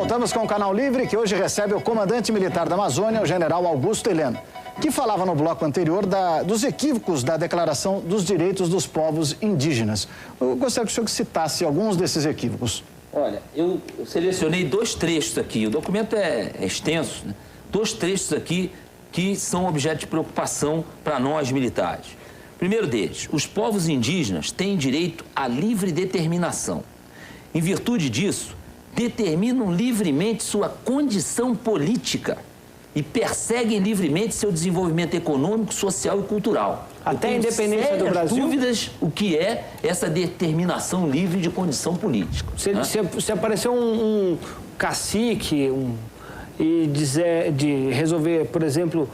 Voltamos com o Canal Livre, que hoje recebe o comandante militar da Amazônia, o general Augusto Heleno, que falava no bloco anterior dos equívocos da Declaração dos Direitos dos Povos Indígenas. Eu gostaria que o senhor citasse alguns desses equívocos. Olha, eu selecionei dois trechos aqui, o documento é extenso, né? Dois trechos aqui que são objeto de preocupação para nós militares. Primeiro deles, os povos indígenas têm direito à livre determinação. Em virtude disso, determinam livremente sua condição política e perseguem livremente seu desenvolvimento econômico, social e cultural. Até a independência do Brasil? Dúvidas o que é essa determinação livre de condição política. Se aparecer um cacique de resolver, por exemplo,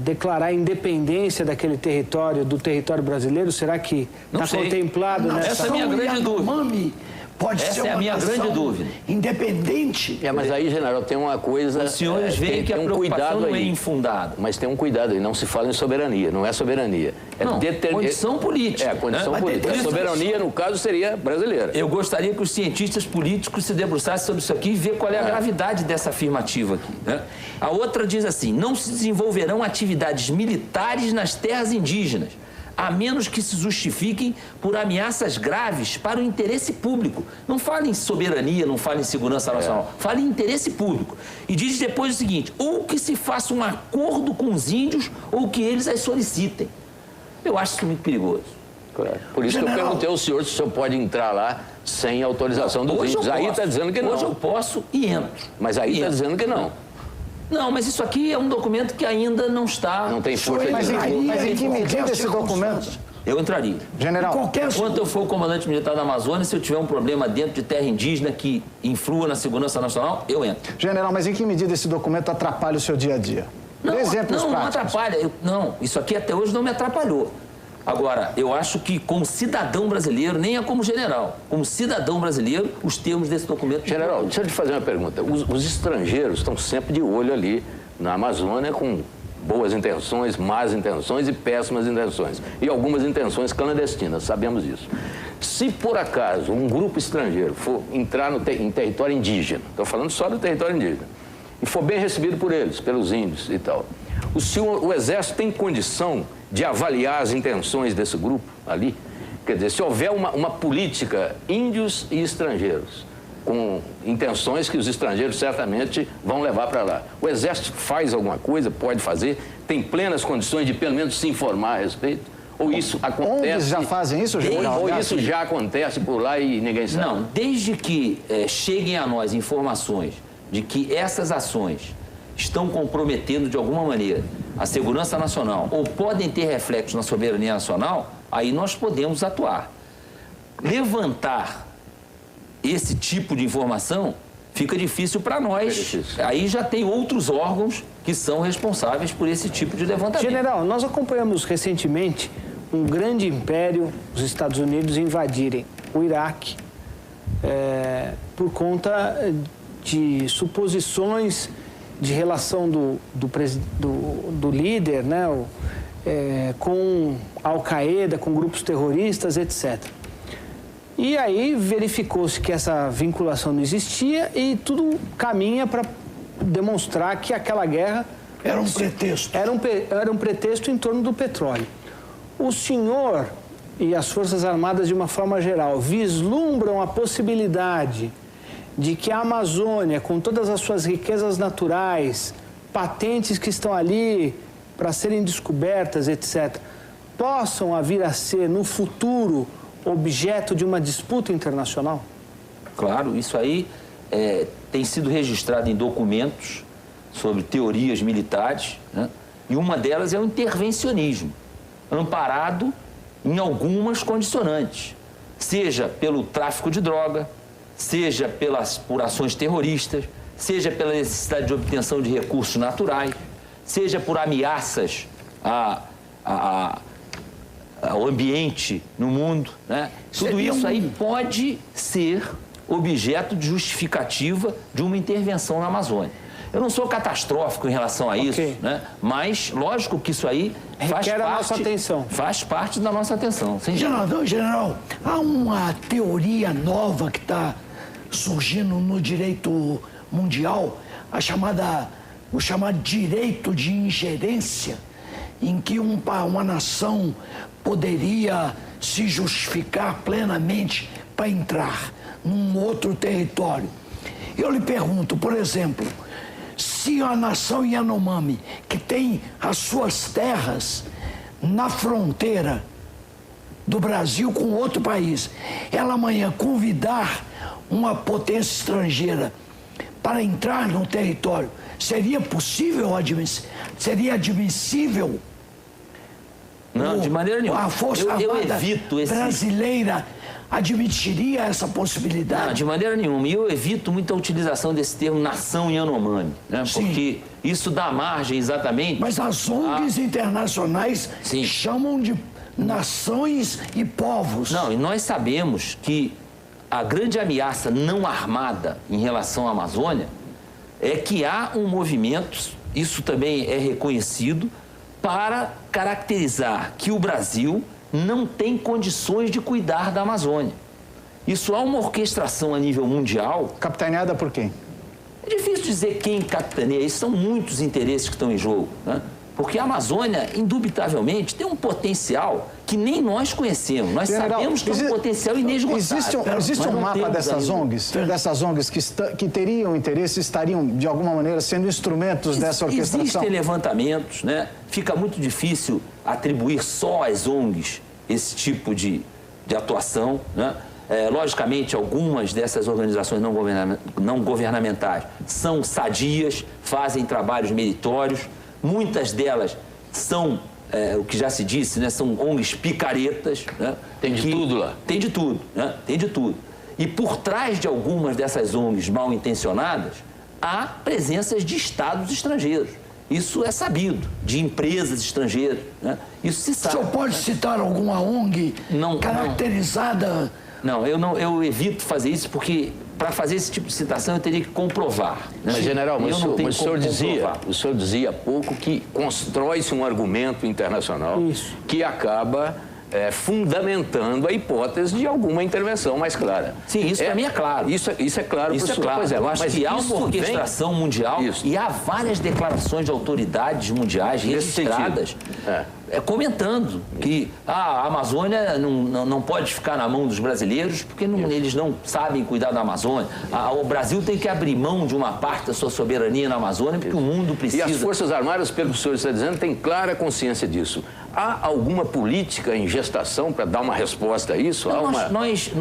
declarar a independência daquele território, do território brasileiro, será que está contemplado nessa... Essa é a minha grande dúvida. Essa é a minha grande dúvida. Independente. Mas aí, general, tem uma coisa... Os senhores veem que a preocupação não é infundada. Mas tem um cuidado aí, não se fala em soberania, não é soberania. Condição política. Condição política. A soberania, no caso, seria brasileira. Eu gostaria que os cientistas políticos se debruçassem sobre isso aqui e ver qual é a gravidade dessa afirmativa aqui, né? A outra diz assim, não se desenvolverão atividades militares nas terras indígenas, a menos que se justifiquem por ameaças graves para o interesse público. Não fala em soberania, não fala em segurança nacional, fala em interesse público. E diz depois o seguinte, ou que se faça um acordo com os índios, ou que eles as solicitem. Eu acho isso muito perigoso. Claro. Por isso que eu perguntei ao senhor se o senhor pode entrar lá sem autorização dos índios. Aí está dizendo que não. Hoje eu posso e entro. Mas aí está dizendo que não. Não, mas isso aqui é um documento que ainda não está... Não tem força Mas em que medida esse documento... Eu entraria. General, enquanto eu for o comandante militar da Amazônia, se eu tiver um problema dentro de terra indígena que influa na segurança nacional, eu entro. General, mas em que medida esse documento atrapalha o seu dia a dia? Não, exemplos práticos. Não atrapalha. Não, isso aqui até hoje não me atrapalhou. Agora, eu acho que como cidadão brasileiro, nem é como general, como cidadão brasileiro, os termos desse documento... General, deixa eu te fazer uma pergunta. Os estrangeiros estão sempre de olho ali na Amazônia com boas intenções, más intenções e péssimas intenções. E algumas intenções clandestinas, sabemos disso. Se por acaso um grupo estrangeiro for entrar em território indígena, estou falando só do território indígena, e for bem recebido por eles, pelos índios e tal, o Exército tem condição de avaliar as intenções desse grupo ali? Quer dizer, se houver uma política índios e estrangeiros, com intenções que os estrangeiros certamente vão levar para lá, o Exército faz alguma coisa, pode fazer, tem plenas condições de pelo menos se informar a respeito? Ou isso acontece... Eles já fazem isso, general? Ou isso já acontece por lá e ninguém sabe? Não, desde que cheguem a nós informações de que essas ações estão comprometendo de alguma maneira a segurança nacional ou podem ter reflexos na soberania nacional, aí nós podemos atuar. Levantar esse tipo de informação fica difícil para nós. Aí já tem outros órgãos que são responsáveis por esse tipo de levantamento. General, nós acompanhamos recentemente um grande império, os Estados Unidos, invadirem o Iraque por conta de suposições de relação do líder, né, com Al-Qaeda, com grupos terroristas, etc. E aí verificou-se que essa vinculação não existia e tudo caminha para demonstrar que aquela guerra... Era um pretexto. Era um pretexto em torno do petróleo. O senhor e as Forças Armadas, de uma forma geral, vislumbram a possibilidade de que a Amazônia, com todas as suas riquezas naturais, patentes que estão ali para serem descobertas, etc., possam vir a ser, no futuro, objeto de uma disputa internacional? Claro, isso aí tem sido registrado em documentos sobre teorias militares, né? E uma delas é o intervencionismo, amparado em algumas condicionantes, seja pelo tráfico de droga, seja por ações terroristas, seja pela necessidade de obtenção de recursos naturais, seja por ameaças ao ambiente no mundo, né? Tudo isso aí pode ser objeto de justificativa de uma intervenção na Amazônia. Eu não sou catastrófico em relação a isso, né? Mas lógico que isso aí requer a nossa atenção. Faz parte da nossa atenção. General, há uma teoria nova que está surgindo no direito mundial o chamado direito de ingerência, em que uma nação poderia se justificar plenamente para entrar num outro território. Eu lhe pergunto, por exemplo, se a nação Yanomami, que tem as suas terras na fronteira do Brasil com outro país, ela amanhã convidar uma potência estrangeira para entrar no território, seria possível, seria admissível? Não, de maneira nenhuma. A Força Armada brasileira admitiria essa possibilidade? Não, de maneira nenhuma. E eu evito muita utilização desse termo nação Yanomami, né? Porque isso dá margem exatamente... Mas as ONGs internacionais chamam de nações e povos. Não, e nós sabemos que a grande ameaça não armada em relação à Amazônia é que há um movimento, isso também é reconhecido, para caracterizar que o Brasil não tem condições de cuidar da Amazônia. Isso há uma orquestração a nível mundial. Capitaneada por quem? É difícil dizer quem capitaneia, isso são muitos interesses que estão em jogo, né? Porque a Amazônia, indubitavelmente, tem um potencial que nem nós conhecemos. Nós sabemos que é um potencial inesgotável. Existe um mapa dessas ONGs que teriam interesse, estariam, de alguma maneira, sendo instrumentos dessa orquestração? Existem levantamentos, né? Fica muito difícil atribuir só às ONGs esse tipo de atuação, né? Logicamente, algumas dessas organizações não governamentais são sadias, fazem trabalhos meritórios. Muitas delas são, o que já se disse, né, são ONGs picaretas. Né, tem de tudo lá. Tem de tudo, né? Tem de tudo. E por trás de algumas dessas ONGs mal intencionadas, há presenças de estados estrangeiros. Isso é sabido, de empresas estrangeiras. Né? Isso se sabe. O senhor pode citar alguma ONG caracterizada? Não, eu evito fazer isso porque, para fazer esse tipo de citação, eu teria que comprovar. Né? Mas, general, o senhor dizia há pouco que constrói-se um argumento internacional que acaba fundamentando a hipótese de alguma intervenção mais clara. Sim, isso para mim é claro. Isso é claro. Isso é claro. Pois eu acho que há uma orquestração mundial e há várias declarações de autoridades mundiais registradas comentando que a Amazônia não pode ficar na mão dos brasileiros porque eles não sabem cuidar da Amazônia. O Brasil tem que abrir mão de uma parte da sua soberania na Amazônia porque o mundo precisa... E as Forças Armadas, pelo que o senhor está dizendo, têm clara consciência disso. Há alguma política em gestação para dar uma resposta a isso? Não, nós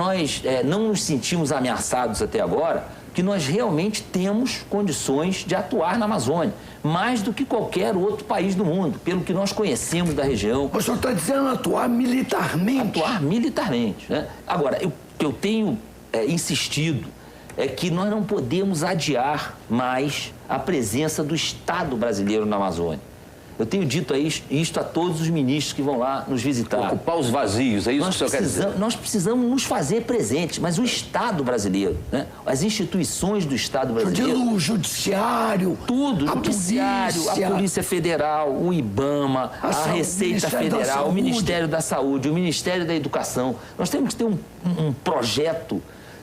não nos sentimos ameaçados até agora, que nós realmente temos condições de atuar na Amazônia, mais do que qualquer outro país do mundo, pelo que nós conhecemos da região. O senhor está dizendo atuar militarmente? Atuar militarmente, né? Agora, o que eu tenho insistido é que nós não podemos adiar mais a presença do Estado brasileiro na Amazônia. Eu tenho dito isto a todos os ministros que vão lá nos visitar. Ocupar os vazios, é isso que o senhor quer dizer? Nós precisamos nos fazer presentes, mas o Estado brasileiro, né? As instituições do Estado brasileiro... O judiciário... Tudo, o judiciário, a Polícia Federal, o IBAMA, a Receita Federal, o Ministério da Saúde, o Ministério da Educação. Nós temos que ter um projeto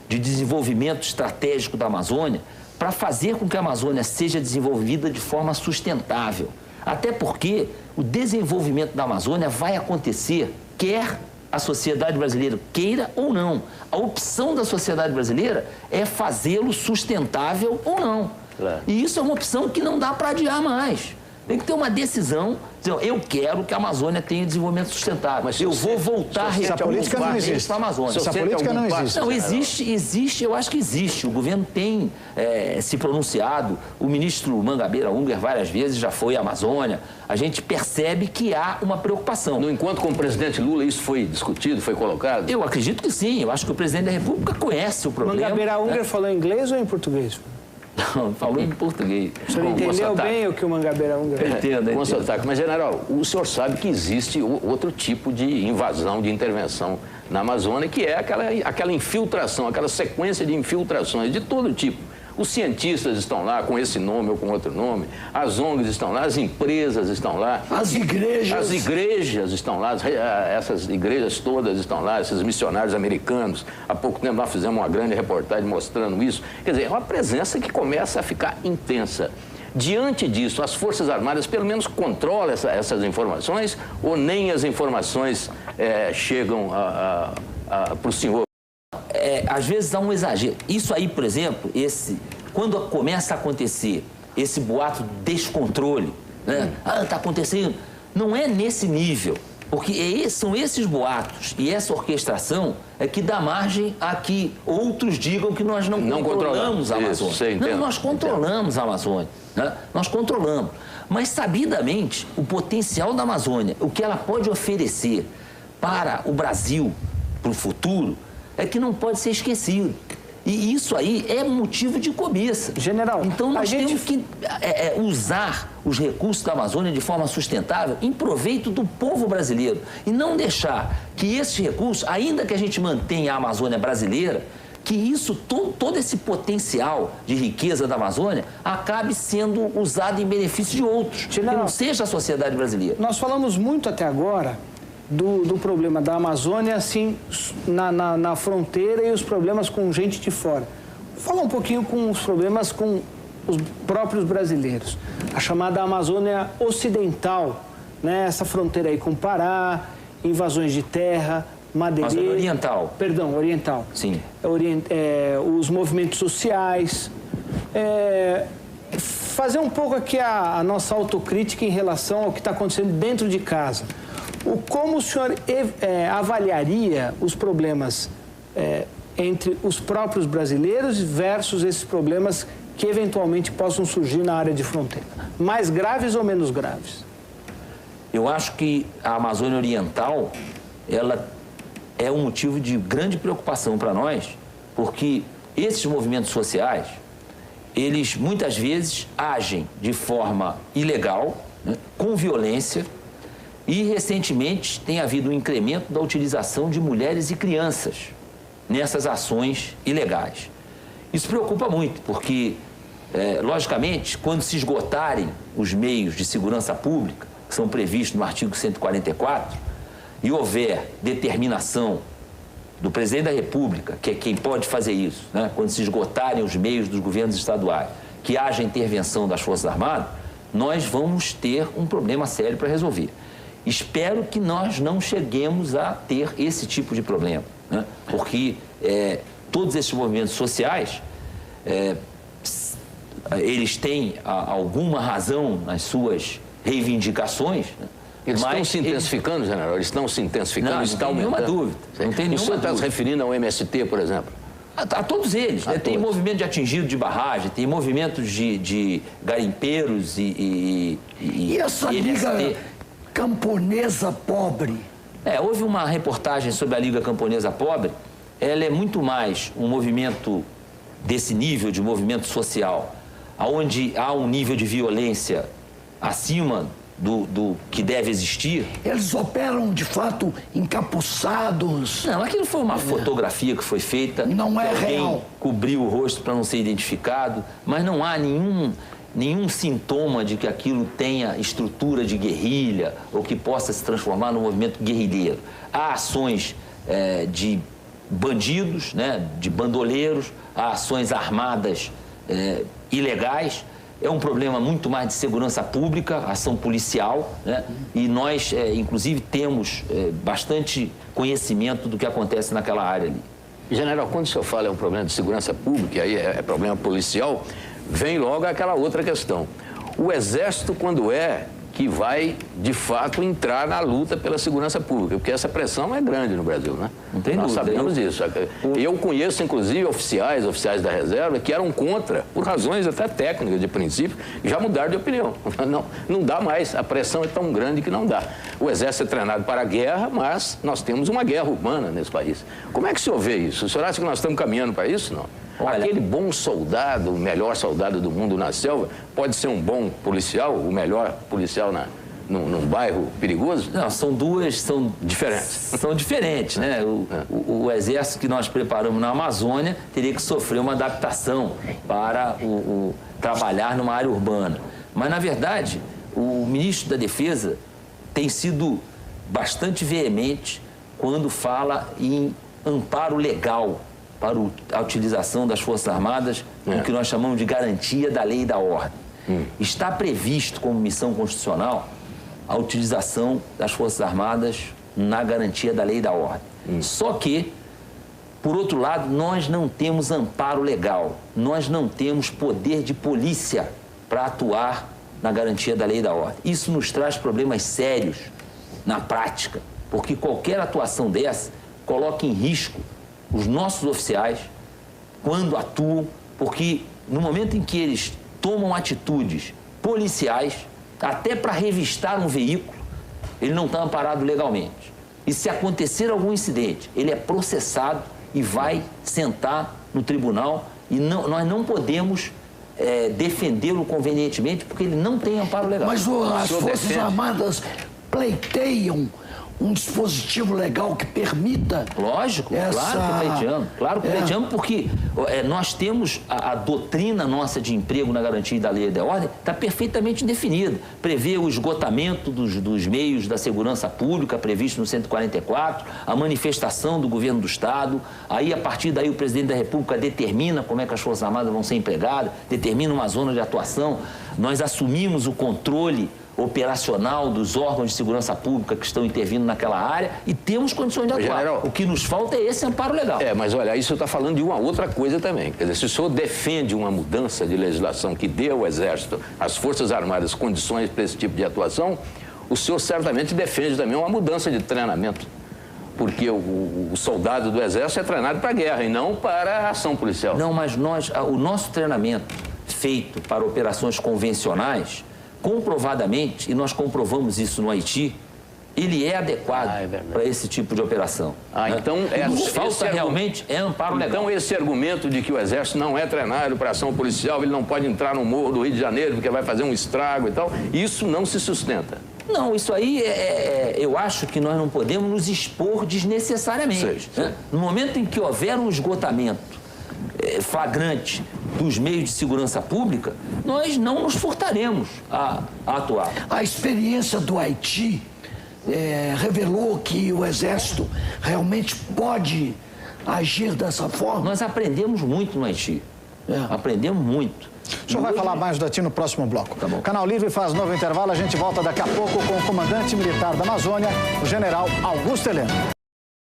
de desenvolvimento estratégico da Amazônia para fazer com que a Amazônia seja desenvolvida de forma sustentável. Até porque o desenvolvimento da Amazônia vai acontecer, quer a sociedade brasileira queira ou não. A opção da sociedade brasileira é fazê-lo sustentável ou não. Claro. E isso é uma opção que não dá para adiar mais. Tem que ter uma decisão, dizer, eu quero que a Amazônia tenha desenvolvimento sustentável. Mas eu vou voltar a essa política não existe. Para a Amazônia. Essa política não existe. Não, existe, eu acho que existe. O governo tem se pronunciado, o ministro Mangabeira Unger várias vezes já foi à Amazônia. A gente percebe que há uma preocupação. No encontro com o presidente Lula, isso foi discutido, foi colocado? Eu acredito que sim. Eu acho que o presidente da República conhece o problema. Mangabeira Unger falou em inglês ou em português? Não, falou em português. O senhor entendeu bem o que o Mangabeira Unger... Entendo. Com sotaque. Mas, general, o senhor sabe que existe outro tipo de invasão, de intervenção na Amazônia, que é aquela infiltração, aquela sequência de infiltrações de todo tipo. Os cientistas estão lá com esse nome ou com outro nome, as ONGs estão lá, as empresas estão lá. As igrejas estão lá, essas igrejas todas estão lá, esses missionários americanos. Há pouco tempo nós fizemos uma grande reportagem mostrando isso. Quer dizer, é uma presença que começa a ficar intensa. Diante disso, as Forças Armadas pelo menos controlam essas informações ou nem as informações chegam para o senhor? Às vezes há um exagero. Isso aí, por exemplo, quando começa a acontecer esse boato de descontrole, né? Está acontecendo, não é nesse nível, porque são esses boatos e essa orquestração que dá margem a que outros digam que nós não controlamos a Amazônia. Não, nós controlamos a Amazônia, né? Nós controlamos. Mas, sabidamente, o potencial da Amazônia, o que ela pode oferecer para o Brasil, para o futuro, é que não pode ser esquecido. E isso aí é motivo de cobiça. General, então nós temos que usar os recursos da Amazônia de forma sustentável em proveito do povo brasileiro e não deixar que esses recursos, ainda que a gente mantenha a Amazônia brasileira, que isso, todo esse potencial de riqueza da Amazônia acabe sendo usado em benefício de outros, General, que não seja a sociedade brasileira. Nós falamos muito até agora do problema da Amazônia, assim, na fronteira e os problemas com gente de fora. Fala um pouquinho com os problemas com os próprios brasileiros. A chamada Amazônia Ocidental, né? Essa fronteira aí com o Pará, invasões de terra, madeireiro... Amazônia Oriental. Perdão, Oriental. Sim. Os movimentos sociais... fazer um pouco aqui a nossa autocrítica em relação ao que está acontecendo dentro de casa. Como o senhor avaliaria os problemas entre os próprios brasileiros versus esses problemas que eventualmente possam surgir na área de fronteira? Mais graves ou menos graves? Eu acho que a Amazônia Oriental, ela é um motivo de grande preocupação para nós, porque esses movimentos sociais, eles muitas vezes agem de forma ilegal, né, com violência, e recentemente tem havido um incremento da utilização de mulheres e crianças nessas ações ilegais. Isso preocupa muito, porque, logicamente, quando se esgotarem os meios de segurança pública, que são previstos no artigo 144, e houver determinação do presidente da República, que é quem pode fazer isso, né? Quando se esgotarem os meios dos governos estaduais, que haja intervenção das Forças Armadas, nós vamos ter um problema sério para resolver. Espero que nós não cheguemos a ter esse tipo de problema, né? Porque todos esses movimentos sociais, eles têm alguma razão nas suas reivindicações, né? Eles estão se intensificando, general? Eles estão se intensificando? Não tem nenhuma dúvida. Não tem nenhuma dúvida. O senhor está se referindo ao MST, por exemplo? A todos eles. Né? Tem movimento de atingido de barragem, tem movimentos de garimpeiros e essa Liga Camponesa Pobre? Houve uma reportagem sobre a Liga Camponesa Pobre. Ela é muito mais um movimento desse nível de movimento social, onde há um nível de violência acima do que deve existir. Eles operam, de fato, encapuçados? Não, aquilo foi uma fotografia que foi feita. Não é alguém real. Cobriu o rosto para não ser identificado, mas não há nenhum sintoma de que aquilo tenha estrutura de guerrilha ou que possa se transformar num movimento guerrilheiro. Há ações de bandidos, né, de bandoleiros, há ações armadas ilegais. É um problema muito mais de segurança pública, ação policial, né? E nós, inclusive, temos bastante conhecimento do que acontece naquela área ali. General, quando o senhor fala é um problema de segurança pública, e aí é problema policial, vem logo aquela outra questão. O Exército, quando que vai, de fato, entrar na luta pela segurança pública, porque essa pressão é grande no Brasil, né? Não tem Nós dúvida. sabemos disso. Eu conheço, inclusive, oficiais da reserva que eram contra, por razões até técnicas, de princípio, e já mudaram de opinião. Não dá mais, a pressão é tão grande que não dá. O Exército é treinado para a guerra, mas nós temos uma guerra urbana nesse país. Como é que o senhor vê isso? O senhor acha que nós estamos caminhando para isso? Não. Olha, aquele bom soldado, o melhor soldado do mundo na selva, pode ser um bom policial, o melhor policial num bairro perigoso? Não, são duas, são Diferentes. São diferentes, né? O exército que nós preparamos na Amazônia teria que sofrer uma adaptação para trabalhar numa área urbana. Mas, na verdade, o ministro da Defesa tem sido bastante veemente quando fala em amparo legal para a utilização das Forças Armadas, o que nós chamamos de garantia da lei e da ordem. Está previsto como missão constitucional a utilização das Forças Armadas na garantia da lei e da ordem. Só que, por outro lado, nós não temos amparo legal, nós não temos poder de polícia para atuar na garantia da lei e da ordem. Isso nos traz problemas sérios na prática, porque qualquer atuação dessa coloca em risco os nossos oficiais quando atuam, porque no momento em que eles tomam atitudes policiais, até para revistar um veículo, ele não está amparado legalmente. E se acontecer algum incidente, ele é processado e vai sentar no tribunal e nós não podemos defendê-lo convenientemente porque ele não tem amparo legal. Mas as Forças Armadas pleiteiam um dispositivo legal que permita... Lógico, claro que pleiteamos, porque nós temos a doutrina nossa de emprego na garantia da lei e da ordem, está perfeitamente definida. Prevê o esgotamento dos meios da segurança pública, previsto no 144, a manifestação do governo do Estado, aí a partir daí o presidente da República determina como é que as Forças Armadas vão ser empregadas, determina uma zona de atuação, nós assumimos o controle operacional dos órgãos de segurança pública que estão intervindo naquela área e temos condições de atuar. General, o que nos falta é esse amparo legal. Mas olha, isso está falando de uma outra coisa também. Quer dizer, se o senhor defende uma mudança de legislação que dê ao Exército, às Forças Armadas, condições para esse tipo de atuação, o senhor certamente defende também uma mudança de treinamento. Porque o soldado do Exército é treinado para a guerra e não para a ação policial. Não, mas o nosso treinamento feito para operações convencionais, comprovadamente, e nós comprovamos isso no Haiti, ele é adequado para esse tipo de operação. Então nos falta realmente amparo legal. Então esse argumento de que o Exército não é treinado para ação policial, ele não pode entrar no morro do Rio de Janeiro porque vai fazer um estrago e tal, isso não se sustenta. Não, isso aí eu acho que nós não podemos nos expor desnecessariamente. Né? No momento em que houver um esgotamento flagrante dos meios de segurança pública, nós não nos furtaremos a atuar. A experiência do Haiti revelou que o Exército realmente pode agir dessa forma? Nós aprendemos muito no Haiti. Aprendemos muito. O senhor vai falar mais do Haiti no próximo bloco. Tá bom. Canal Livre faz novo intervalo. A gente volta daqui a pouco com o comandante militar da Amazônia, o general Augusto Heleno.